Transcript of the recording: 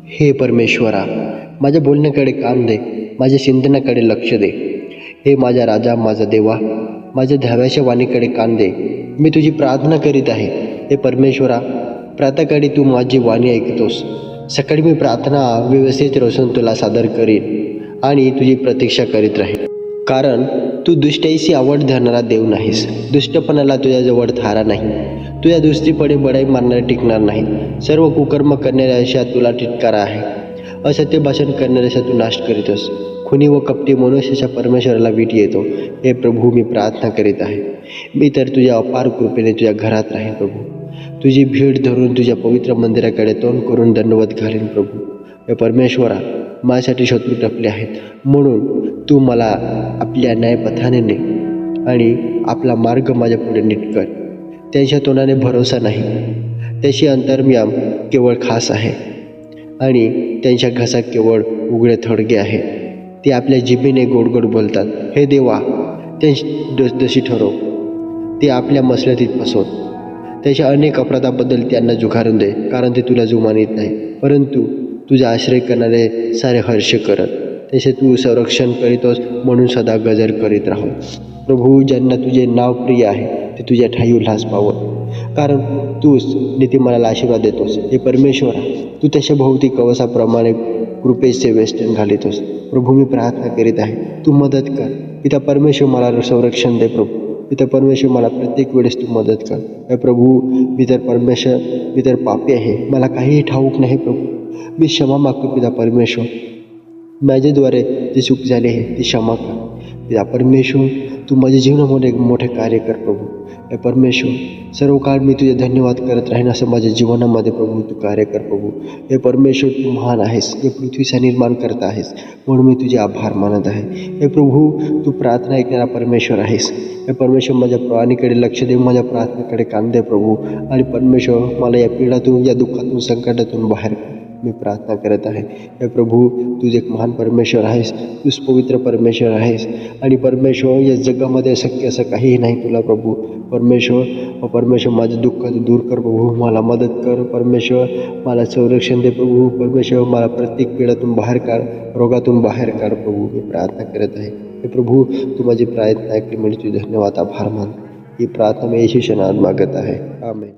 हे परमेश्वरा, माझ्या बोलण्याकडे कान दे, माझ्या चिंतनाकडे लक्ष दे. हे माझा राजा, माझा देवा, माझ्या धाव्याच्या वाणीकडे कान दे. मी तुझी प्रार्थना करीत आहे. हे परमेश्वरा, प्रातःकाळी तू माझी वाणी ऐकतोस. सकाळी मी प्रार्थना व्यवस्थित रोषून तुला सादर करीन आणि तुझी प्रतीक्षा करीत राहील. कारण तू दुष्टाईची आवड धरणारा देव नाहीस. दुष्टपणाला तुझ्याजवळ थारा नाही. तुझ्या दुसरीपणे बडाई मारणारे टिकणार नाही. सर्व कुकर्म करणाऱ्या अशा तुला तिटकारा आहे. असत्य भाषण करणाऱ्याचा तू नाश करीतोस. खुनी व कपटी मनुष्याच्या परमेश्वराला वीट येतो. हे प्रभू, मी प्रार्थना करीत आहे. मी तर तुझ्या अपार कृपेने तुझ्या घरात राहीन प्रभू. तुझी भीड धरून तुझ्या पवित्र मंदिराकडे तोंड करून दंडवत घालीन प्रभू. हे परमेश्वरा, माझ्यासाठी शत्रू टपले आहेत, म्हणून तू मला आपल्या न्यायपथाने ने आणि आपला मार्ग माझ्या पुढे नीट कर. त्यांच्या तोंडाने भरोसा नाही, त्याची अंतर्म्याम केवळ खास आहे आणि त्यांच्या घसात केवळ उघडे थडगे आहे. ते आपल्या जिभेने गोड गोड बोलतात. हे देवा, त्यांची दोषी ठरव. ते आपल्या मसलतीत फसवत. त्याच्या अनेक अपराधाबद्दल त्यांना जुगारून दे, कारण ते तुला जुमानीत नाही. परंतु तुझा आश्रय करणारे सारे हर्ष करत. त्याचे तू संरक्षण करीतोस, म्हणून सदा गजर करीत राहो. प्रभू, ज्यांना तुझे नाव प्रिय आहे ते तुझ्या ठाई उल्हास पावत, कारण तूच नीतिमानाला आशीर्वाद देतोस. हे परमेश्वरा, तू त्याच्या भोवती कवसाप्रमाणे कृपेचे वेष्टन घालितोस. प्रभू, मी प्रार्थना करीत आहे, तू मदत कर. पिता परमेश्वर, मला संरक्षण दे प्रभू. पिता परमेश्वर, मला प्रत्येक वेळेस तू मदत कर. हे प्रभू, मी तर पापी आहे, मला काहीही ठाऊक नाही प्रभू. मी क्षमा मागतो पिता परमेश्वर. माझ्याद्वारे जी चूक झाली आहे ती क्षमा कर. पिता परमेश्वर, तू माझ्या जीवनामध्ये एक मोठे कार्य कर प्रभू. हे परमेश्वर, सर्व काळ मी तुझे धन्यवाद करत राहीन असं माझ्या जीवनामध्ये प्रभू तू कार्य कर प्रभू. हे परमेश्वर, तू महान आहेस. हे पृथ्वीचा निर्माण करत आहेस, म्हणून मी तुझे आभार मानत आहे. हे प्रभू, तू प्रार्थना ऐकणारा परमेश्वर आहेस. हे परमेश्वर, माझ्या प्राणीकडे लक्ष दे, माझ्या प्रार्थनेकडे कान दे प्रभू. आणि परमेश्वर, मला या पीडातून, या दुःखातून, संकटातून बाहेर मी प्रार्थना करत आहे. हे प्रभू, तुझे एक महान परमेश्वर आहेस. तूच पवित्र परमेश्वर आहेस. आणि परमेश्वर, या जगामध्ये शक्य असं काहीही नाही तुला प्रभू. परमेश्वर, माझं दुःख दूर कर प्रभू. मला मदत कर परमेश्वर. मला संरक्षण दे प्रभू. परमेश्वर, मला प्रत्येक पीडातून बाहेर काढ, रोगातून बाहेर काढ प्रभू. मी प्रार्थना करत आहे. हे प्रभू, तू माझी प्रार्थना ऐकली म्हणजे तुझे धन्यवाद, आभार मान. ही प्रार्थना मी येशूच्या नावात मागत आहे. आमेन.